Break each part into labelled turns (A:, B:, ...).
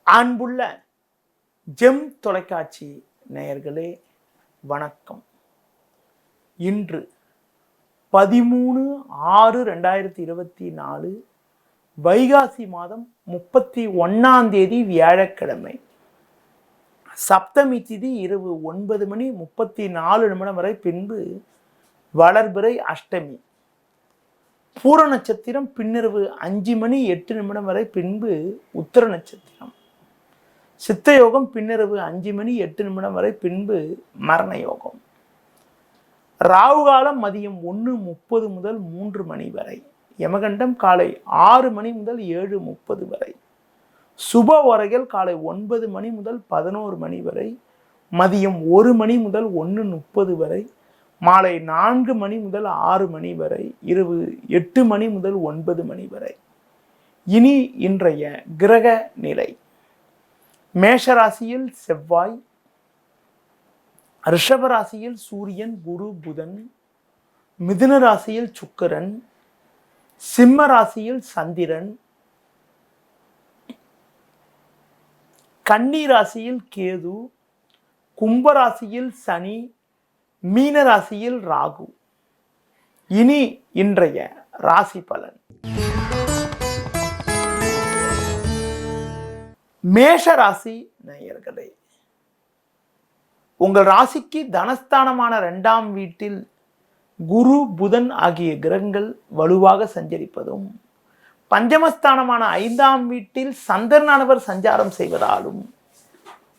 A: அன்புள்ள ஜெம் தொலைக்காட்சி நேயர்களே வணக்கம். இன்று 13/6/2024 வைகாசி மாதம் 31ஆம் தேதி வியாழக்கிழமை. சப்தமி திதி இரவு 9:34 வரை, பின்பு வளர்பிறை அஷ்டமி. பூர நட்சத்திரம் பின்னிரவு 5:08 வரை, பின்பு உத்தர நட்சத்திரம். சித்த யோகம் பின்னிரவு 5:08 வரை, பின்பு மரண யோகம். ராகு காலம் மதியம் 1:30 முதல் 3 மணி வரை. யமகண்டம் காலை 6 மணி முதல் 7:30 வரை. சுப ஓரைகள் காலை 9 மணி முதல் 11 மணி வரை, மதியம் 1 மணி முதல் 1:30 வரை, மாலை 4 மணி முதல் 6 மணி வரை, இரவு 8 மணி முதல் 9 மணி வரை. இனி இன்றைய கிரக நிலை. மேஷராசியில் செவ்வாய், ரிஷபராசியில் சூரியன், குரு, புதன், மிதுன ராசியில் சுக்கிரன், சிம்ம ராசியில் சந்திரன், கன்னி ராசியில் கேது, கும்பராசியில் சனி, மீன ராசியில் ராகு. இனி இன்றைய ராசி பலன். மேஷ ராசி நேயர்களே, உங்கள் ராசிக்கு தனஸ்தானமான 2ஆம் வீட்டில் குரு, புதன் ஆகிய கிரகங்கள் வலுவாக சஞ்சரிப்பதும், பஞ்சமஸ்தானமான 5ஆம் வீட்டில் சந்திரனானவர் சஞ்சாரம் செய்வதாலும்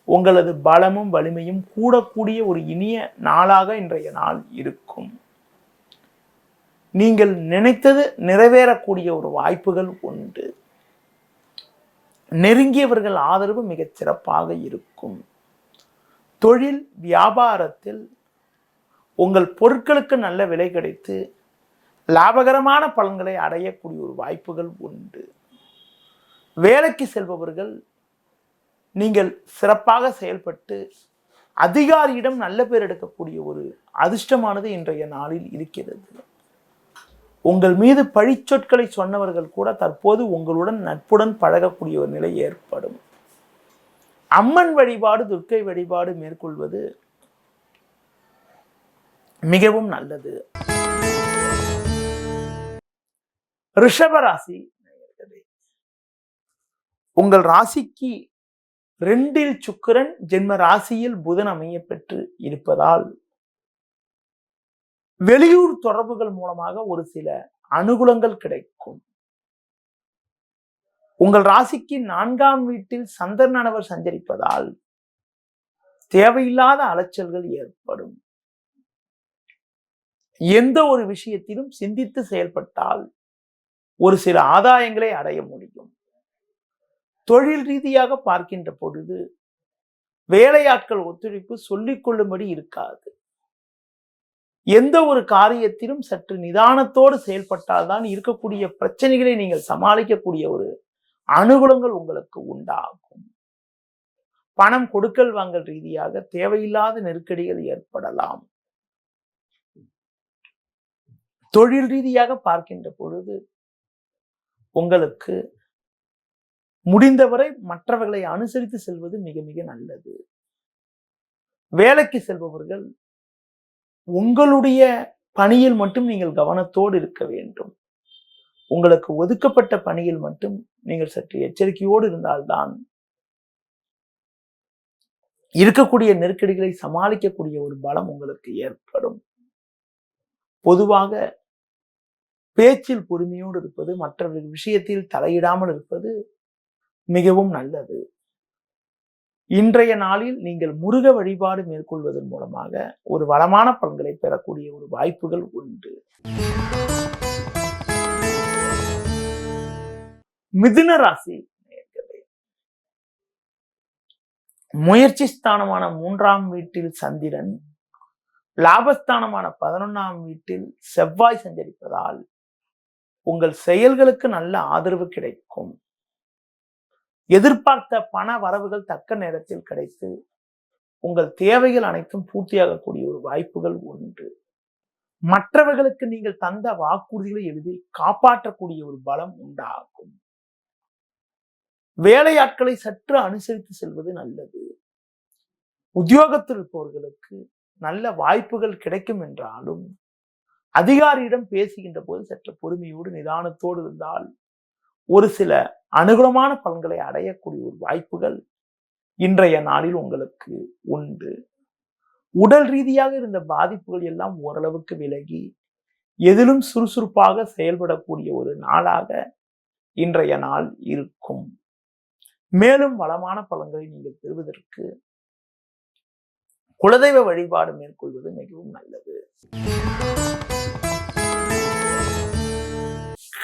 A: உங்களது பலமும் வலிமையும் கூடக்கூடிய ஒரு இனிய நாளாக இன்றைய நாள் இருக்கும். நீங்கள் நினைத்தது நிறைவேறக்கூடிய ஒரு வாய்ப்புகள் உண்டு. நெருங்கியவர்கள் ஆதரவு மிகச் சிறப்பாக இருக்கும். தொழில் வியாபாரத்தில் உங்கள் பொருட்களுக்கு நல்ல விலை கிடைத்து லாபகரமான பலன்களை அடையக்கூடிய ஒரு வாய்ப்புகள் உண்டு. வேலைக்கு செல்பவர்கள் நீங்கள் சிறப்பாக செயல்பட்டு அதிகாரியிடம் நல்ல பேர் எடுக்கக்கூடிய ஒரு அதிர்ஷ்டமானது இன்றைய நாளில் இருக்கிறது. உங்கள் மீது பழிச்சொற்களை சொன்னவர்கள் கூட தற்போது உங்களுடன் நட்புடன் பழகக்கூடிய ஒரு நிலை ஏற்படும். அம்மன் வழிபாடு, துர்க்கை வழிபாடு மேற்கொள்வது மிகவும் நல்லது. ரிஷபராசி, உங்கள் ராசிக்கு 2இல் சுக்கிரன், ஜென்ம ராசியில் புதன் அமைய பெற்று இருப்பதால் வெளியூர் தொடர்புகள் மூலமாக ஒரு சில அனுகூலங்கள் கிடைக்கும். உங்கள் ராசிக்கு 4ஆம் வீட்டில் சந்திரனானவர் சஞ்சரிப்பதால் தேவையில்லாத அலைச்சல்கள் ஏற்படும். எந்த ஒரு விஷயத்திலும் சிந்தித்து செயல்பட்டால் ஒரு சில ஆதாயங்களை அடைய முடியும். தொழில் ரீதியாக பார்க்கின்ற பொழுது வேலையாட்கள் ஒத்துழைப்பு சொல்லிக் கொள்ளும்படி இருக்காது. எந்த ஒரு காரியத்திலும் சற்று நிதானத்தோடு செயல்பட்டால்தான் இருக்கக்கூடிய பிரச்சனைகளை நீங்கள் சமாளிக்கக்கூடிய ஒரு அனுகூலங்கள் உங்களுக்கு உண்டாகும். பணம் கொடுக்கல் வாங்கல் ரீதியாக தேவையில்லாத நெருக்கடிகள் ஏற்படலாம். தொழில் ரீதியாக பார்க்கின்ற பொழுது உங்களுக்கு முடிந்தவரை மற்றவர்களை அனுசரித்து செல்வது மிக மிக நல்லது. வேலைக்கு செல்பவர்கள் உங்களுடைய பணியில் மட்டும் நீங்கள் கவனத்தோடு இருக்க வேண்டும். உங்களுக்கு ஒதுக்கப்பட்ட பணியில் மட்டும் நீங்கள் சற்று எச்சரிக்கையோடு இருந்தால்தான் இருக்கக்கூடிய நெருக்கடிகளை சமாளிக்கக்கூடிய ஒரு பலம் உங்களுக்கு ஏற்படும். பொதுவாக பேச்சில் பொறுமையோடு இருப்பது, மற்றவர்கள் விஷயத்தில் தலையிடாமல் இருப்பது மிகவும் நல்லது. இன்றைய நாளில் நீங்கள் முருக வழிபாடு மேற்கொள்வதன் மூலமாக ஒரு வளமான பலன்களை பெறக்கூடிய ஒரு வாய்ப்புகள் உண்டு. மிதுன ராசி, முயற்சி ஸ்தானமான 3ஆம் வீட்டில் சந்திரன், லாபஸ்தானமான 11ஆம் வீட்டில் செவ்வாய் சஞ்சரிப்பதால் உங்கள் செயல்களுக்கு நல்ல ஆதரவு கிடைக்கும். எதிர்பார்த்த பண வரவுகள் தக்க நேரத்தில் கிடைத்து உங்கள் தேவைகள் அனைத்தும் பூர்த்தியாகக்கூடிய ஒரு வாய்ப்புகள் உண்டு. மற்றவர்களுக்கு நீங்கள் தந்த வாக்குறுதிகளை எளிதில் காப்பாற்றக்கூடிய ஒரு பலம் உண்டாகும். வேலையாட்களை சற்று அனுசரித்து செல்வது நல்லது. உத்தியோகத்தில் இருப்பவர்களுக்கு நல்ல வாய்ப்புகள் கிடைக்கும் என்றாலும் அதிகாரியிடம் பேசுகின்ற போது சற்று பொறுமையோடு நிதானத்தோடு இருந்தால் ஒரு சில அனுகூலமான பலன்களை அடையக்கூடிய ஒரு வாய்ப்புகள் இன்றைய நாளில் உங்களுக்கு உண்டு. உடல் ரீதியாக இருந்த பாதிப்புகள் எல்லாம் ஓரளவுக்கு விலகி எதிலும் சுறுசுறுப்பாக செயல்படக்கூடிய ஒரு நாளாக இன்றைய நாள் இருக்கும். மேலும் வளமான பலன்களை நீங்கள் பெறுவதற்கு குலதெய்வ வழிபாடு மேற்கொள்வது மிகவும் நல்லது.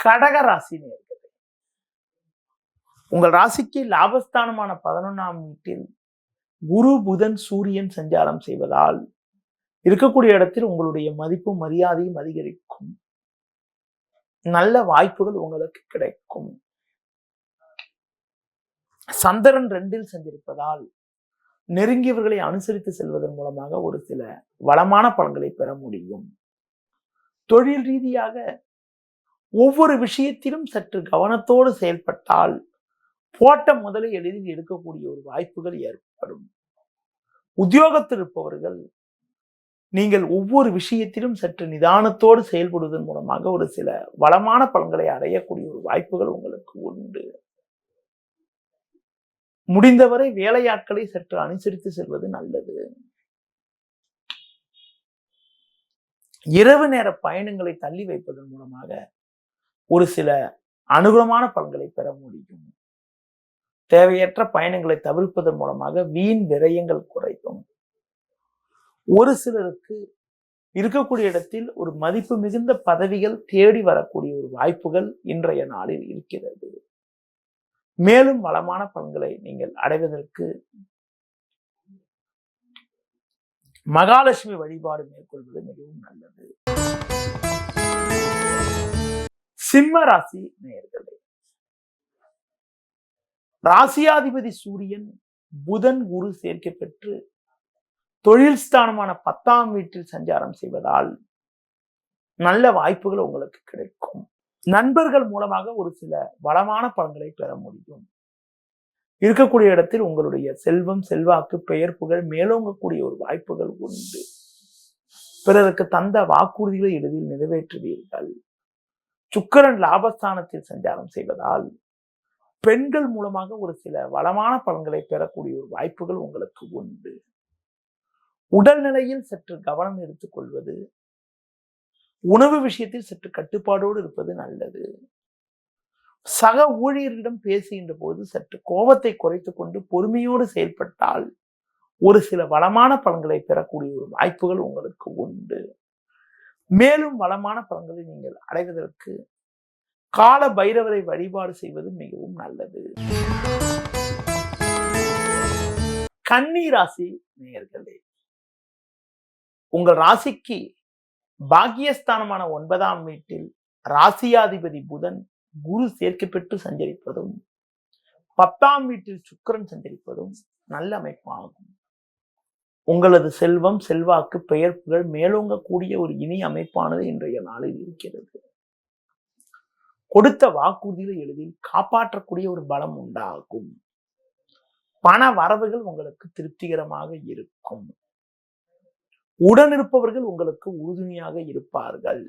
A: கடக ராசி நேயர்களே, உங்கள் ராசிக்கு லாபஸ்தானமான 11ஆம் வீட்டில் குரு புதன் சூரியன் சஞ்சாரம் செய்வதால் இருக்கக்கூடிய இடத்தில் உங்களுடைய மதிப்பும் மரியாதையும் அதிகரிக்கும். நல்ல வாய்ப்புகள் உங்களுக்கு கிடைக்கும். சந்திரன் 2இல் சஞ்சரிப்பதால் நெருங்கியவர்களை அனுசரித்து செல்வதன் மூலமாக ஒரு சில வளமான பலன்களை பெற முடியும். தொழில் ரீதியாக ஒவ்வொரு விஷயத்திலும் சற்று கவனத்தோடு செயல்பட்டால் போட்ட முதலை எளிதில் எடுக்கக்கூடிய ஒரு வாய்ப்புகள் ஏற்படும். உத்தியோகத்தில் இருப்பவர்கள் நீங்கள் ஒவ்வொரு விஷயத்திலும் சற்று நிதானத்தோடு செயல்படுவதன் மூலமாக ஒரு சில வளமான பலன்களை அடையக்கூடிய ஒரு வாய்ப்புகள் உங்களுக்கு உண்டு. முடிந்தவரை வேலையாட்களை சற்று அனுசரித்து செல்வது நல்லது. இரவு நேர பயணங்களை தள்ளி வைப்பதன் மூலமாக ஒரு சில அனுகூலமான பலன்களை பெற முடியும். தேவையற்ற பயணங்களை தவிர்ப்பதன் மூலமாக வீண் விரயங்கள் குறையும். ஒரு சிலருக்கு இருக்கக்கூடிய இடத்தில் ஒரு மதிப்பு மிகுந்த பதவிகள் தேடி வரக்கூடிய ஒரு வாய்ப்புகள் இன்றைய நாளில் இருக்கிறது. மேலும் வளமான பலன்களை நீங்கள் அடைவதற்கு மகாலட்சுமி வழிபாடு மேற்கொள்வது மிகவும் நல்லது. சிம்ம ராசி நேயர்களே, ராசியாதிபதி சூரியன் புதன் குரு சேர்க்கை பெற்று தொழில் ஸ்தானமான 10ஆம் வீட்டில் சஞ்சாரம் செய்வதால் நல்ல வாய்ப்புகள் உங்களுக்கு கிடைக்கும். நண்பர்கள் மூலமாக ஒரு சில வளமான பலன்களை பெற முடியும். இருக்கக்கூடிய இடத்தில் உங்களுடைய செல்வம் செல்வாக்கு பெயர் புகழ் மேலோங்கக்கூடிய ஒரு வாய்ப்புகள் உண்டு. பிறருக்கு தந்த வாக்குறுதிகளை எளிதில் நிறைவேற்றுவீர்கள். சுக்கிரன் லாபஸ்தானத்தில் சஞ்சாரம் செய்வதால் பெண்கள் மூலமாக ஒரு சில வளமான பலன்களை பெறக்கூடிய ஒரு வாய்ப்புகள் உங்களுக்கு உண்டு. உடல்நிலையில் சற்று கவனம் எடுத்துக் கொள்வது, உணவு விஷயத்தில் சற்று கட்டுப்பாடோடு இருப்பது நல்லது. சக ஊழியர்களிடம் பேசுகின்ற போது சற்று கோபத்தை குறைத்துக் கொண்டு பொறுமையோடு செயல்பட்டால் ஒரு சில வளமான பலன்களை பெறக்கூடிய ஒரு வாய்ப்புகள் உங்களுக்கு உண்டு. மேலும் வளமான பலன்களை நீங்கள் அடைவதற்கு கால பைரவரை வழிபாடு செய்வது மிகவும் நல்லது. கன்னி ராசி நேயர்களே, உங்கள் ராசிக்கு பாக்கியஸ்தானமான 9ஆம் வீட்டில் ராசியாதிபதி புதன் குரு சேர்க்கை பெற்று சஞ்சரிப்பதும் 10ஆம் வீட்டில் சுக்கிரன் சஞ்சரிப்பதும் நல்ல அமைப்பாகும். உங்களது செல்வம் செல்வாக்கு பெயர் புகழ் மேலோங்கக்கூடிய ஒரு இனிய அமைப்பானது இன்றைய நாளில் இருக்கிறது. கொடுத்த வாக்குறுதிகளை எளிதில் காப்பாற்றக்கூடிய ஒரு பலம் உண்டாகும். பண வரவுகள் உங்களுக்கு திருப்திகரமாக இருக்கும். உடன் இருப்பவர்கள் உங்களுக்கு உறுதுணையாக இருப்பார்கள்.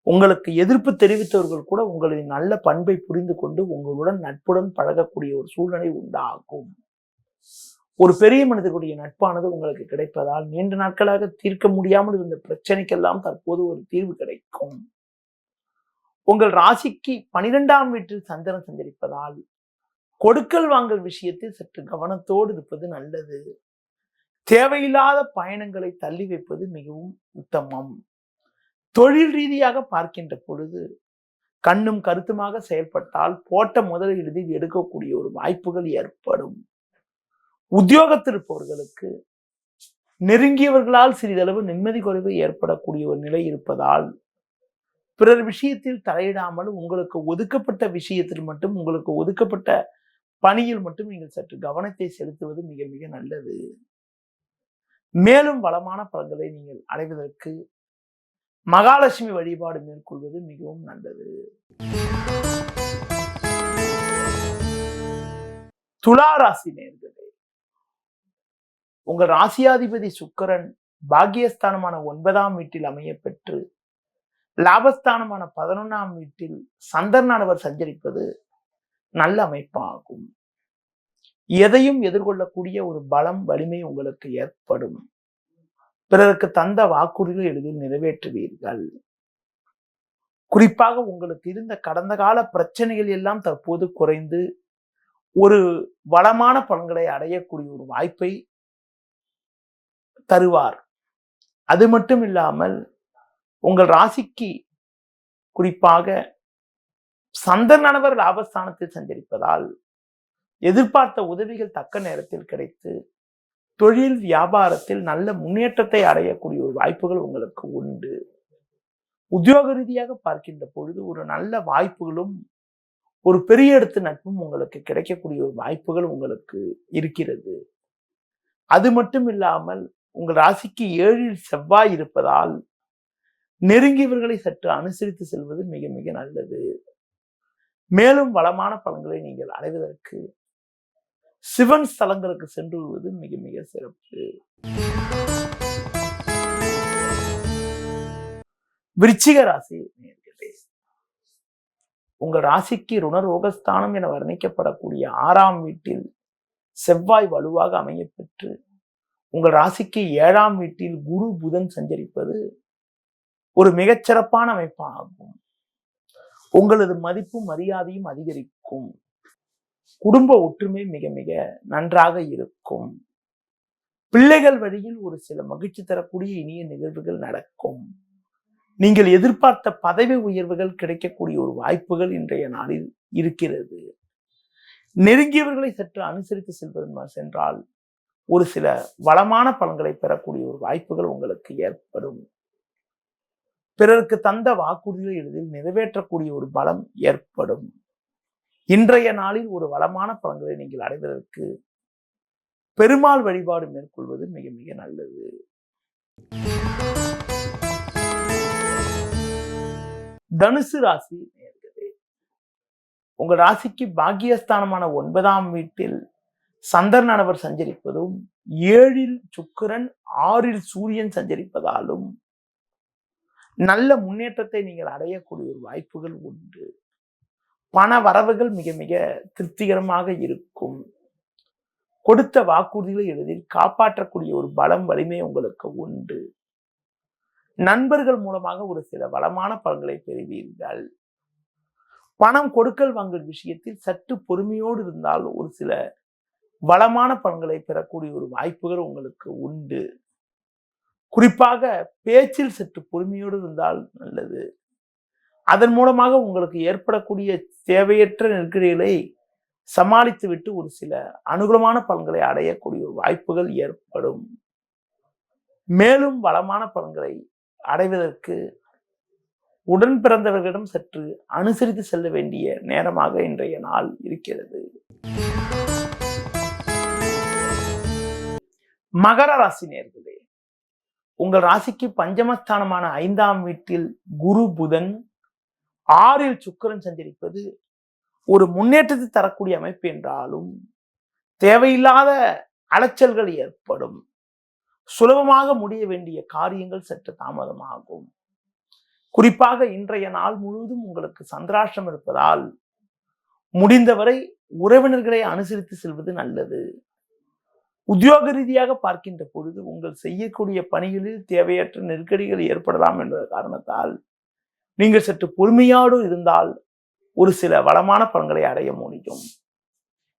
A: உங்களுக்கு எதிர்ப்பு தெரிவித்தவர்கள் கூட உங்களின் நல்ல பண்பை புரிந்து கொண்டு உங்களுடன் நட்புடன் பழகக்கூடிய ஒரு சூழ்நிலை உண்டாகும். ஒரு பெரிய மனிதர்களுடைய நட்பானது உங்களுக்கு கிடைப்பதால் நீண்ட நாட்களாக தீர்க்க முடியாமல் இருந்த பிரச்சனைக்கெல்லாம் தற்போது ஒரு தீர்வு கிடைக்கும். உங்கள் ராசிக்கு 12ஆம் வீட்டில் சந்திரன் சஞ்சரிப்பதால் கொடுக்கல் வாங்கல் விஷயத்தில் சற்று கவனத்தோடு இருப்பது நல்லது. தேவையில்லாத பயணங்களை தள்ளி வைப்பது மிகவும் உத்தமம். தொழில் ரீதியாக பார்க்கின்ற பொழுது கண்ணும் கருத்துமாக செயல்பட்டால் போட்ட முதலீடுகளில் எடுக்கக்கூடிய ஒரு வாய்ப்புகள் ஏற்படும். உத்தியோகத்தில் இருப்பவர்களுக்கு நெருங்கியவர்களால் சிறிதளவு நிம்மதி குறைவு ஏற்படக்கூடிய ஒரு நிலை இருப்பதால் பிறர் விஷயத்தில் தலையிடாமல் உங்களுக்கு ஒதுக்கப்பட்ட விஷயத்தில் மட்டும் உங்களுக்கு ஒதுக்கப்பட்ட பணியில் மட்டும் நீங்கள் சற்று கவனத்தை செலுத்துவது மிக மிக நல்லது. மேலும் வளமான பலன்களை நீங்கள் அடைவதற்கு மகாலட்சுமி வழிபாடு மேற்கொள்வது மிகவும் நல்லது. துலா ராசி நேயர்களே, உங்கள் ராசியாதிபதி சுக்கிரன் பாக்கியஸ்தானமான 9ஆம் வீட்டில் அமைய பெற்று லாபஸ்தானமான 11ஆம் வீட்டில் சந்திரனானவர் சஞ்சரிப்பது நல்ல அமைப்பாகும். எதையும் எதிர்கொள்ளக்கூடிய ஒரு பலம் வலிமை உங்களுக்கு ஏற்படும். பிறருக்கு தந்த வாக்குறுதிகள் எளிதில் நிறைவேற்றுவீர்கள். குறிப்பாக உங்களுக்கு இருந்த கடந்த கால பிரச்சனைகள் எல்லாம் தற்போது குறைந்து ஒரு வளமான பலன்களை அடையக்கூடிய ஒரு வாய்ப்பை தருவார். அது மட்டும் இல்லாமல் உங்கள் ராசிக்கு குறிப்பாக சந்திரனானவர் லாபஸ்தானத்தில் சஞ்சரிப்பதால் எதிர்பார்த்த உதவிகள் தக்க நேரத்தில் கிடைத்து தொழில் வியாபாரத்தில் நல்ல முன்னேற்றத்தை அடையக்கூடிய ஒரு வாய்ப்புகள் உங்களுக்கு உண்டு. உத்தியோக ரீதியாக பார்க்கின்ற பொழுது ஒரு நல்ல வாய்ப்புகளும் ஒரு பெரிய இடத்து நட்பும் உங்களுக்கு கிடைக்கக்கூடிய ஒரு வாய்ப்புகள் உங்களுக்கு இருக்கிறது. அது மட்டும் இல்லாமல் உங்கள் ராசிக்கு 7ல் செவ்வாய் இருப்பதால் நெருங்கியவர்களை சற்று அனுசரித்து செல்வது மிக மிக நல்லது. மேலும் வளமான பலன்களை நீங்கள் அடைவதற்கு சிவன் ஸ்தலங்களுக்கு சென்று வருவது மிக மிக சிறப்பு. விருச்சிக ராசி நேயர்களே, உங்கள் ராசிக்கு ருணரோகஸ்தானம் என வர்ணிக்கப்படக்கூடிய 6ஆம் வீட்டில் செவ்வாய் வலுவாக அமைய பெற்று உங்கள் ராசிக்கு 7ஆம் வீட்டில் குரு புதன் சஞ்சரிப்பது ஒரு மிகச்சிறப்பான அமைப்பாகும். உங்களது மதிப்பும் மரியாதையும் அதிகரிக்கும். குடும்ப ஒற்றுமை மிக மிக நன்றாக இருக்கும். பிள்ளைகள் வழியில் ஒரு சில மகிழ்ச்சி தரக்கூடிய இனிய நிகழ்வுகள் நடக்கும். நீங்கள் எதிர்பார்த்த பதவி உயர்வுகள் கிடைக்கக்கூடிய ஒரு வாய்ப்புகள் இன்றைய நாளில் இருக்கிறது. நெருங்கியவர்களை சற்று அனுசரித்து சென்றால் ஒரு சில வளமான பலன்களை பெறக்கூடிய ஒரு வாய்ப்புகள் உங்களுக்கு ஏற்படும். பிறருக்கு தந்த வாக்குறுதிகளை எளிதில் நிறைவேற்றக்கூடிய ஒரு பலம் ஏற்படும். இன்றைய நாளில் ஒரு வளமான பலன்களை நீங்கள் அடைவதற்கு பெருமாள் வழிபாடு மேற்கொள்வது மிக மிக நல்லது. தனுசு ராசி நேயர்களே, உங்கள் ராசிக்கு பாக்கியஸ்தானமான 9ஆம் வீட்டில் சந்திரனானவர் சஞ்சரிப்பதும் 7ல் சுக்கிரன் 6ல் சூரியன் சஞ்சரிப்பதாலும் நல்ல முன்னேற்றத்தை நீங்கள் அடையக்கூடிய ஒரு வாய்ப்புகள் உண்டு. பண வரவுகள் மிக மிக திருப்திகரமாக இருக்கும். கொடுத்த வாக்குறுதிகளை எளிதில் காப்பாற்றக்கூடிய ஒரு பலம் வலிமை உங்களுக்கு உண்டு. நண்பர்கள் மூலமாக ஒரு சில வளமான பலன்களை பெறுவீர்கள். பணம் கொடுக்கல் வாங்கல் விஷயத்தில் சற்று பொறுமையோடு இருந்தால் ஒரு சில வளமான பலன்களை பெறக்கூடிய ஒரு வாய்ப்புகள் உங்களுக்கு உண்டு. குறிப்பாக பேச்சில் சற்று பொறுமையோடு இருந்தால் நல்லது. அதன் மூலமாக உங்களுக்கு ஏற்படக்கூடிய தேவையற்ற நெருக்கடிகளை சமாளித்து விட்டு ஒரு சில அனுகூலமான பலன்களை அடையக்கூடிய வாய்ப்புகள் ஏற்படும். மேலும் வளமான பலன்களை அடைவதற்கு உடன் பிறந்தவர்களிடம் சற்று அனுசரித்து செல்ல வேண்டிய நேரமாக இன்றைய நாள் இருக்கிறது. மகர ராசி நேயர்களே, உங்கள் ராசிக்கு பஞ்சமஸ்தானமான 5ஆம் வீட்டில் குரு புதன் 6ல் சுக்கிரன் சஞ்சரிப்பது ஒரு முன்னேற்றத்தை தரக்கூடிய அமைப்பு என்றாலும் தேவையில்லாத அலைச்சல்கள் ஏற்படும். சுலபமாக முடிய வேண்டிய காரியங்கள் சற்று தாமதமாகும். குறிப்பாக இன்றைய நாள் முழுவதும் உங்களுக்கு சந்திராஷ்டிரம் இருப்பதால் முடிந்தவரை உறவினர்களை அனுசரித்து செல்வது நல்லது. உத்தியோக ரீதியாக பார்க்கின்ற பொழுது உங்கள் செய்யக்கூடிய பணிகளில் தேவையற்ற நெருக்கடிகள் ஏற்படலாம் என்ற காரணத்தால் நீங்கள் சற்று பொறுமையோடு இருந்தால் ஒரு சில வளமான பலன்களை அடைய முடியும்.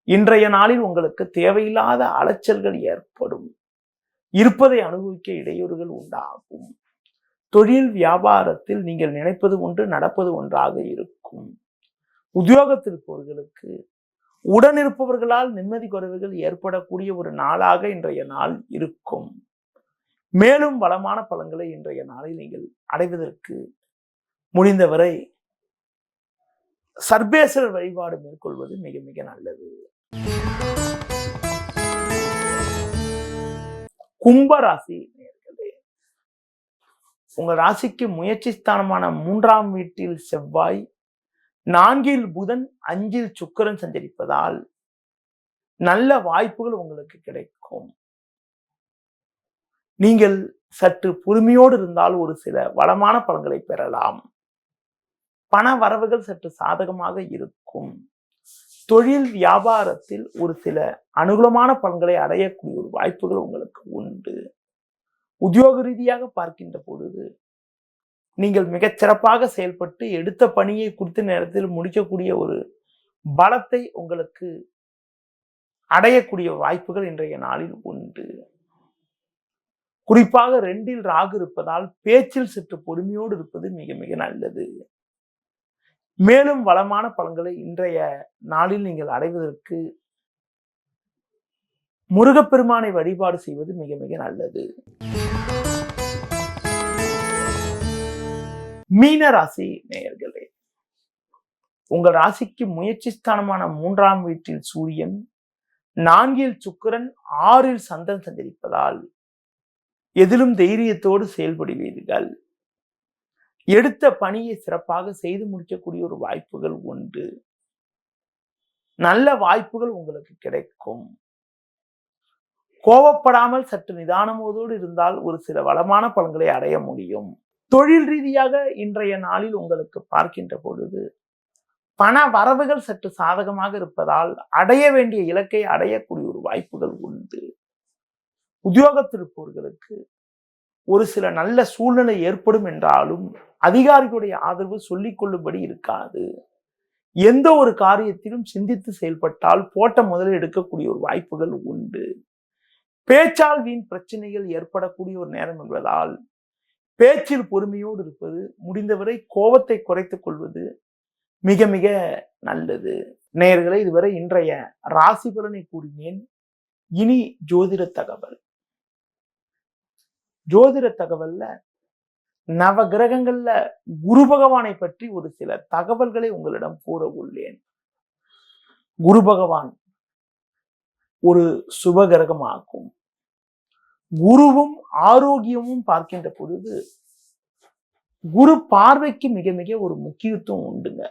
A: இன்றைய நாளில் உங்களுக்கு தேவையில்லாத அலைச்சல்கள் ஏற்படும். இருப்பதை அனுபவிக்க இடையூறுகள் உண்டாகும். தொழில் வியாபாரத்தில் நீங்கள் நினைப்பது ஒன்று நடப்பது ஒன்றாக இருக்கும். உத்தியோகத்தில் இருப்பவர்களுக்கு உடனிருப்பவர்களால் நிம்மதி குறைவுகள் ஏற்படக்கூடிய ஒரு நாளாக இன்றைய நாள் இருக்கும். மேலும் வளமான பலன்களை இன்றைய நாளில் நீங்கள் அடைவதற்கு முடிந்தவரை சர்வேஸ்வரர் வழிபாடு மேற்கொள்வது மிக மிக நல்லது. கும்பராசி நேயர்களே, உங்கள் ராசிக்கு முயற்சி ஸ்தானமான 3ஆம் வீட்டில் செவ்வாய், 4ல் புதன், 5ல் சுக்கிரன் சஞ்சரிப்பதால் நல்ல வாய்ப்புகள் உங்களுக்கு கிடைக்கும். நீங்கள் சற்று பொறுமையோடு இருந்தால் ஒரு சில வளமான பலன்களை பெறலாம். பண வரவுகள் சற்று சாதகமாக இருக்கும். தொழில் வியாபாரத்தில் ஒரு சில அனுகூலமான பலன்களை அடையக்கூடிய ஒரு வாய்ப்புகள் உங்களுக்கு உண்டு. உத்தியோக ரீதியாக பார்க்கின்ற பொழுது நீங்கள் மிகச்சிறப்பாக செயல்பட்டு எடுத்த பணியை குறித்த நேரத்தில் முடிக்கக்கூடிய ஒரு பலத்தை உங்களுக்கு அடையக்கூடிய வாய்ப்புகள் இன்றைய நாளில் உண்டு. குறிப்பாக 2ல் ராகு இருப்பதால் பேச்சில் சற்று பொறுமையோடு இருப்பது மிக மிக நல்லது. மேலும் வளமான பலன்களை இன்றைய நாளில் நீங்கள் அடைவதற்கு முருகப்பெருமானை வழிபாடு செய்வது மிக மிக நல்லது. மீன ராசி நேயர்களே, உங்கள் ராசிக்கு முயற்சி ஸ்தானமான 3ஆம் வீட்டில் சூரியன், 4ல் சுக்கிரன், 6ல் சந்திரன் சஞ்சரிப்பதால் எதிலும் தைரியத்தோடு செயல்படுவீர்கள். எடுத்த பணியை சிறப்பாக செய்து முடிக்கக்கூடிய ஒரு வாய்ப்புகள் உண்டு. நல்ல வாய்ப்புகள் உங்களுக்கு கிடைக்கும். கோபப்படாமல் சற்று நிதானமோடு இருந்தால் ஒரு சில வளமான பலன்களை அடைய முடியும். தொழில் ரீதியாக இன்றைய நாளில் உங்களுக்கு பார்க்கின்ற பொழுது பண வரவுகள் சற்று சாதகமாக இருப்பதால் அடைய வேண்டிய இலக்கை அடையக்கூடிய ஒரு வாய்ப்புகள் உண்டு. உத்தியோகத்தில் இருப்பவர்களுக்கு ஒரு சில நல்ல சூழ்நிலை ஏற்படும் என்றாலும் அதிகாரிகளுடைய ஆதரவு சொல்லிக் கொள்ளும்படி இருக்காது. எந்த ஒரு காரியத்திலும் சிந்தித்து செயல்பட்டால் போட்ட முதலில் எடுக்கக்கூடிய ஒரு வாய்ப்புகள் உண்டு. பேச்சால் வீண் பிரச்சனைகள் ஏற்படக்கூடிய ஒரு நேரம் என்பதால் பேச்சில் பொறுமையோடு இருப்பது, முடிந்தவரை கோபத்தை குறைத்துக் கொள்வது மிக மிக நல்லது. நேயர்களே, இதுவரை இன்றைய ராசி பலனை கூறினேன். இனி ஜோதிட தகவல். ஜோதிட தகவல்ல நவ கிரகங்கள்ல குரு பகவானை பற்றி ஒரு சில தகவல்களை உங்களிடம் கூற உள்ளேன். குரு பகவான் ஒரு சுப கிரகமாகும். குருவும் ஆரோக்கியமும் பார்க்கின்ற பொழுது குரு பார்வைக்கு மிக மிக ஒரு முக்கியத்துவம் உண்டுங்க.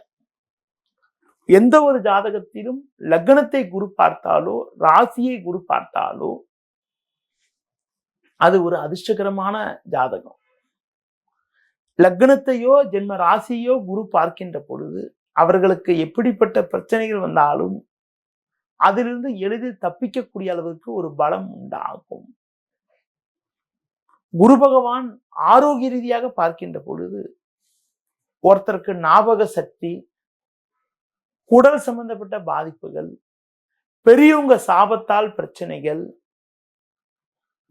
A: எந்த ஒரு ஜாதகத்திலும் லக்னத்தை குரு பார்த்தாலோ ராசியை குரு பார்த்தாலோ அது ஒரு அதிர்ஷ்டகரமான ஜாதகம். லக்னத்தையோ ஜென்ம ராசியோ குரு பார்க்கின்ற பொழுது அவர்களுக்கு எப்படிப்பட்ட பிரச்சனைகள் வந்தாலும் அதிலிருந்து எளிதில் தப்பிக்கக்கூடிய அளவுக்கு ஒரு பலம் உண்டாகும். குரு பகவான் ஆரோக்கிய ரீதியாக பார்க்கின்ற பொழுது ஒருத்தருக்கு ஞாபக சக்தி, குடல் சம்பந்தப்பட்ட பாதிப்புகள், பெரியவங்க சாபத்தால் பிரச்சனைகள்,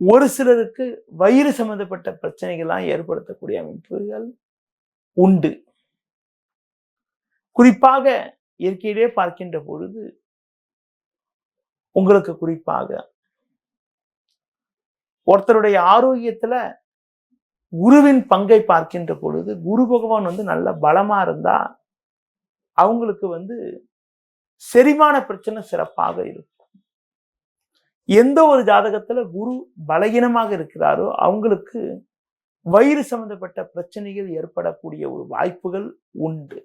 A: ஒரு சிலருக்கு வயிறு சம்பந்தப்பட்ட பிரச்சனைகள்லாம் ஏற்படுத்தக்கூடிய அமைப்புகள் உண்டு. குறிப்பாக இயற்கையிலே பார்க்கின்ற பொழுது உங்களுக்கு குறிப்பாக ஒருத்தருடைய ஆரோக்கியத்துல குருவின் பங்கை பார்க்கின்ற பொழுது குரு பகவான் நல்ல பலமா இருந்தா அவங்களுக்கு செரிமான பிரச்சனை சிறப்பாக இருக்கும். எந்த ஒரு ஜாதகத்துல குரு பலகீனமாக இருக்கிறாரோ அவங்களுக்கு வயிறு சம்பந்தப்பட்ட பிரச்சனைகள் ஏற்படக்கூடிய ஒரு வாய்ப்புகள் உண்டு.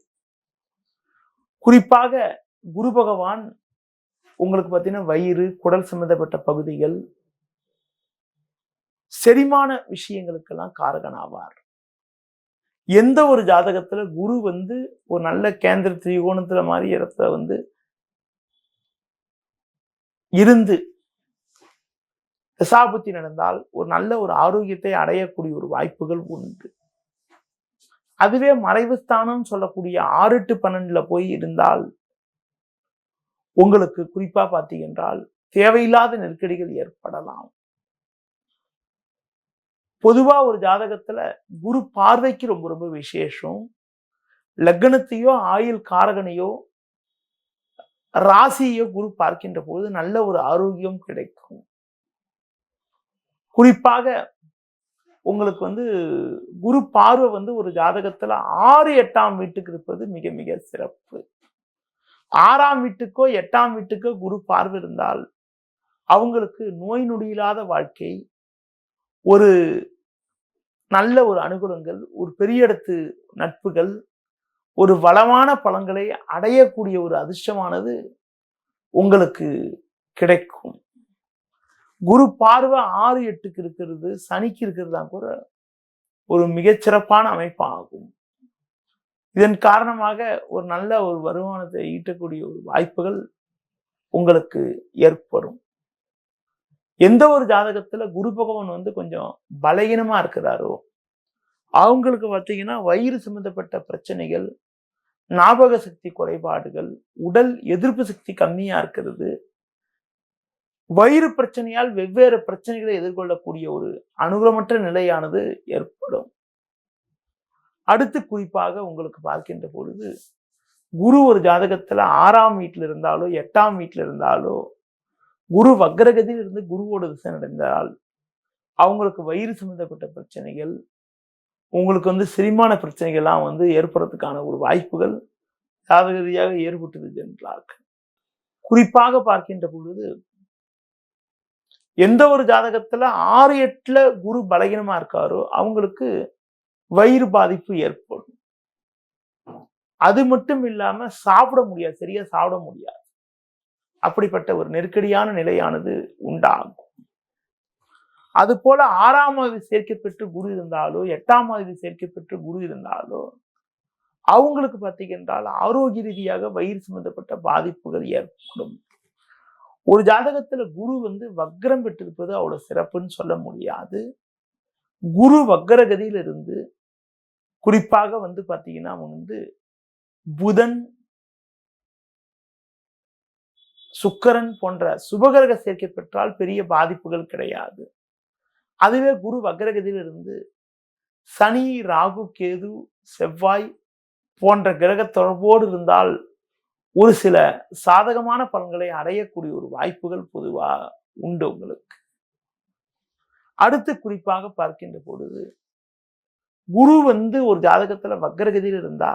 A: குறிப்பாக குரு பகவான் உங்களுக்கு பார்த்தீங்கன்னா வயிறு, குடல் சம்பந்தப்பட்ட பகுதிகள், செரிமான விஷயங்களுக்கெல்லாம் காரகனாவார். எந்த ஒரு ஜாதகத்துல குரு ஒரு நல்ல கேந்திர திரிகோணத்துல மாதிரி இடத்துல இருந்து தசாபுத்தி நடந்தால் ஒரு நல்ல ஒரு ஆரோக்கியத்தை அடையக்கூடிய ஒரு வாய்ப்புகள் உண்டு. அதுவே மறைவு ஸ்தானம் சொல்லக்கூடிய 6, 8, 12ல போய் இருந்தால் உங்களுக்கு குறிப்பா பார்த்தீங்கன்றால் தேவையில்லாத நெருக்கடிகள் ஏற்படலாம். பொதுவா ஒரு ஜாதகத்துல குரு பார்வைக்கு ரொம்ப ரொம்ப விசேஷம். லக்னத்தையோ ஆயுள் காரகனையோ ராசியோ குரு பார்க்கின்ற போது நல்ல ஒரு ஆரோக்கியம் கிடைக்கும். குறிப்பாக உங்களுக்கு குரு பார்வை ஒரு ஜாதகத்துல 6, 8ஆம் வீட்டுக்கு இருப்பது மிக மிக சிறப்பு. 6ஆம் வீட்டுக்கோ 8ஆம் வீட்டுக்கோ குரு பார்வை இருந்தால் அவங்களுக்கு நோய் நொடியில்லாத வாழ்க்கை, ஒரு நல்ல ஒரு அனுகூலங்கள், ஒரு பெரிய இடத்து நட்புகள், ஒரு வளமான பலன்களை அடையக்கூடிய ஒரு அதிர்ஷ்டமானது உங்களுக்கு கிடைக்கும். குரு பார்வை 6, 8க்கு இருக்கிறது, சனிக்கு இருக்கிறது தான் கூட ஒரு மிகச்சிறப்பான அமைப்பாகும். இதன் காரணமாக ஒரு நல்ல ஒரு வருமானத்தை ஈட்டக்கூடிய ஒரு வாய்ப்புகள் உங்களுக்கு ஏற்படும். எந்த ஒரு ஜாதகத்துல குரு பகவான் கொஞ்சம் பலகீனமா இருக்கிறாரோ அவங்களுக்கு பார்த்தீங்கன்னா வயிறு சம்பந்தப்பட்ட பிரச்சனைகள், ஞாபக சக்தி குறைபாடுகள், உடல் எதிர்ப்பு சக்தி கம்மியா இருக்கிறது, வயிறு பிரச்சனையால் வெவ்வேறு பிரச்சனைகளை எதிர்கொள்ளக்கூடிய ஒரு அனுகூலமற்ற நிலையானது ஏற்படும். அடுத்து குறிப்பாக உங்களுக்கு பார்க்கின்ற பொழுது குரு ஒரு ஜாதகத்துல 6ஆம் வீட்டில் இருந்தாலோ 8ஆம் வீட்டில் இருந்தாலோ குரு வக்ரகதியில் இருந்து குருவோட திசை நடந்தால் அவங்களுக்கு வயிறு சம்பந்தப்பட்ட பிரச்சனைகள், உங்களுக்கு செரிமான பிரச்சனைகள்லாம் ஏற்படுறதுக்கான ஒரு வாய்ப்புகள் ஜாதக ரீதியாக ஏற்பட்டது என்றார்கள். குறிப்பாக பார்க்கின்ற பொழுது எந்த ஒரு ஜாதகத்துல 6, 8ல குரு பலகீனமா இருக்காரோ அவங்களுக்கு வயிறு பாதிப்பு ஏற்படும். அது மட்டும் இல்லாம சாப்பிட முடியாது, சரியா சாப்பிட முடியாது. அப்படிப்பட்ட ஒரு நெருக்கடியான நிலையானது உண்டாகும். அது போல 6ஆம் அதிபதி சேர்க்கை பெற்று குரு இருந்தாலோ 8ஆம் அதிபதி சேர்க்கை பெற்று குரு இருந்தாலோ அவங்களுக்கு பார்த்தீங்கன்றால் ஆரோக்கிய ரீதியாக வயிறு சம்பந்தப்பட்ட பாதிப்புகள் ஏற்படும். ஒரு ஜாதகத்துல குரு வக்ரம் பெற்றிருப்பது அவ்வளவு சிறப்புன்னு சொல்ல முடியாது. குரு வக்ரகதியில இருந்து குறிப்பாக பார்த்தீங்கன்னா புதன், சுக்கிரன் போன்ற சுபகிரக சேர்க்கை பெற்றால் பெரிய பாதிப்புகள் கிடையாது. அதுவே குரு வக்ரகதியில் இருந்து சனி, ராகு, கேது, செவ்வாய் போன்ற கிரக தொடர்போடு இருந்தால் ஒரு சில சாதகமான பலன்களை அடையக்கூடிய ஒரு வாய்ப்புகள் பொதுவா உண்டு உங்களுக்கு. அடுத்து குறிப்பாக பார்க்கின்ற பொழுது குரு ஒரு ஜாதகத்துல வக்ரகதியில் இருந்தா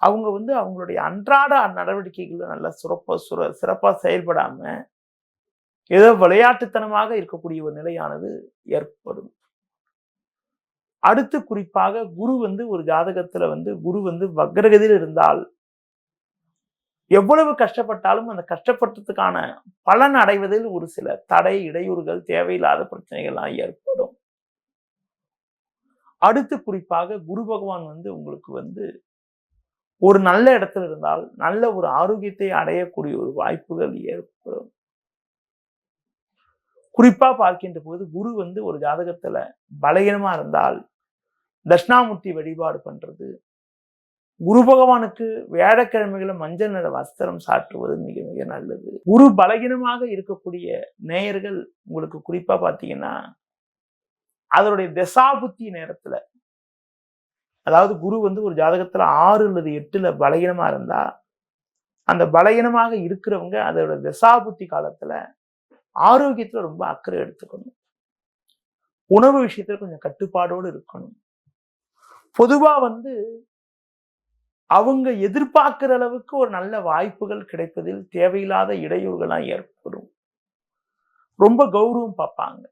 A: அவங்க அவங்களுடைய அன்றாட நடவடிக்கைகள் நல்லா சிறப்பா செயல்படாம ஏதோ விளையாட்டுத்தனமாக இருக்கக்கூடிய ஒரு நிலையானது ஏற்படும். அடுத்து குறிப்பாக குரு ஒரு ஜாதகத்துல குரு வக்ரகதியில் இருந்தால் எவ்வளவு கஷ்டப்பட்டாலும் அந்த கஷ்டப்பட்டதுக்கான பலன் அடைவதில் ஒரு சில தடை, இடையூறுகள், தேவையில்லாத பிரச்சனைகள்லாம் ஏற்படும். அடுத்து குறிப்பாக குரு பகவான் உங்களுக்கு ஒரு நல்ல இடத்துல இருந்தால் நல்ல ஒரு ஆரோக்கியத்தை அடையக்கூடிய ஒரு வாய்ப்புகள் ஏற்படும். குறிப்பா பார்க்கின்ற போது குரு ஒரு ஜாதகத்துல பலகீனமா இருந்தால் தட்சிணாமூர்த்தி வழிபாடு பண்றது, குரு பகவானுக்கு வியாழக்கிழமைகளை மஞ்சள் நிற வஸ்திரம் சாற்றுவது மிக மிக நல்லது. குரு பலகீனமாக இருக்கக்கூடிய நேயர்கள் உங்களுக்கு குறிப்பா பார்த்தீங்கன்னா அதனுடைய தசாபுத்தி நேரத்துல, அதாவது குரு ஒரு ஜாதகத்துல 6 அல்லது 8ல பலகீனமா இருந்தா அந்த பலகீனமாக இருக்கிறவங்க அதோட தசாபுத்தி காலத்துல ஆரோக்கியத்துல ரொம்ப அக்கறை எடுத்துக்கணும். உணவு விஷயத்துல கொஞ்சம் கட்டுப்பாடோடு இருக்கணும். பொதுவா அவங்க எதிர்பார்க்கிற அளவுக்கு ஒரு நல்ல வாய்ப்புகள் கிடைப்பதில் தேவையில்லாத இடையூறுகள்லாம் ஏற்படும். ரொம்ப கௌரவம் பார்ப்பாங்க.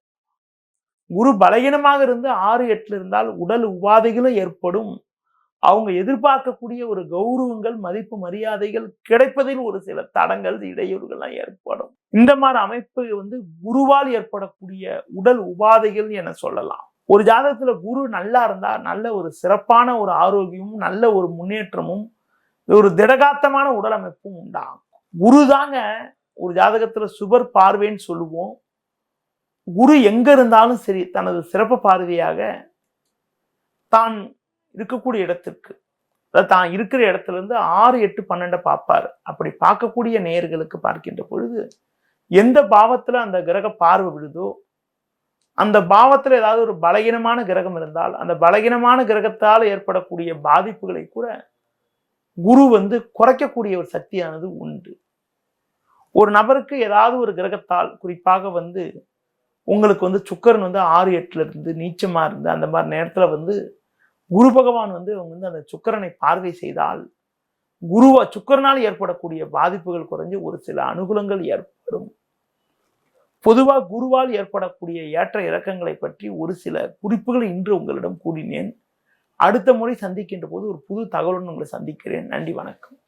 A: குரு பலகீனமாக இருந்து 6, 8ல இருந்தால் உடல் உபாதைகளும் ஏற்படும். அவங்க எதிர்பார்க்கக்கூடிய ஒரு கௌரவங்கள், மதிப்பு, மரியாதைகள் கிடைப்பதில் ஒரு சில தடங்கள், இடையூறுகள்லாம் ஏற்படும். இந்த மாதிரி அமைப்பு குருவால் ஏற்படக்கூடிய உடல் உபாதைகள் என சொல்லலாம். ஒரு ஜாதகத்துல குரு நல்லா இருந்தா நல்ல ஒரு சிறப்பான ஒரு ஆரோக்கியமும், நல்ல ஒரு முன்னேற்றமும், ஒரு திடகாத்தமான உடல் அமைப்பும் உண்டாகும். குரு தாங்க ஒரு ஜாதகத்துல சுபர் பார்வைன்னு சொல்லுவோம். குரு எங்க இருந்தாலும் சரி தனது சிறப்பு பார்வையாக தான் இருக்கக்கூடிய இடத்திற்கு, தான் இருக்கிற இடத்துல இருந்து 6, 8, 12 பார்ப்பார். அப்படி பார்க்கக்கூடிய நேயர்களுக்கு பார்க்கின்ற பொழுது எந்த பாவத்துல அந்த கிரக பார்வை விழுதோ அந்த பாவத்துல ஏதாவது ஒரு பலகீனமான கிரகம் இருந்தால் அந்த பலகீனமான கிரகத்தால் ஏற்படக்கூடிய பாதிப்புகளை கூட குரு குறைக்கக்கூடிய ஒரு சக்தியானது உண்டு. ஒரு நபருக்கு ஏதாவது ஒரு கிரகத்தால் குறிப்பாக உங்களுக்கு சுக்கிரன் 6, 8ல இருந்து நீச்சமா இருந்து அந்த மாதிரி நேரத்துல குரு பகவான் அவங்க அந்த சுக்கிரனை பார்வை செய்தால் சுக்கிரனால் ஏற்படக்கூடிய பாதிப்புகள் குறைஞ்சு ஒரு சில அனுகூலங்கள் ஏற்படும். பொதுவாக குருவால் ஏற்படக்கூடிய ஏற்ற இறக்கங்களை பற்றி ஒரு சில குறிப்புகள் இன்று உங்களிடம் கூறினேன். அடுத்த முறை சந்திக்கின்ற போது ஒரு புது தகவலுடன் உங்களை சந்திக்கிறேன். நன்றி, வணக்கம்.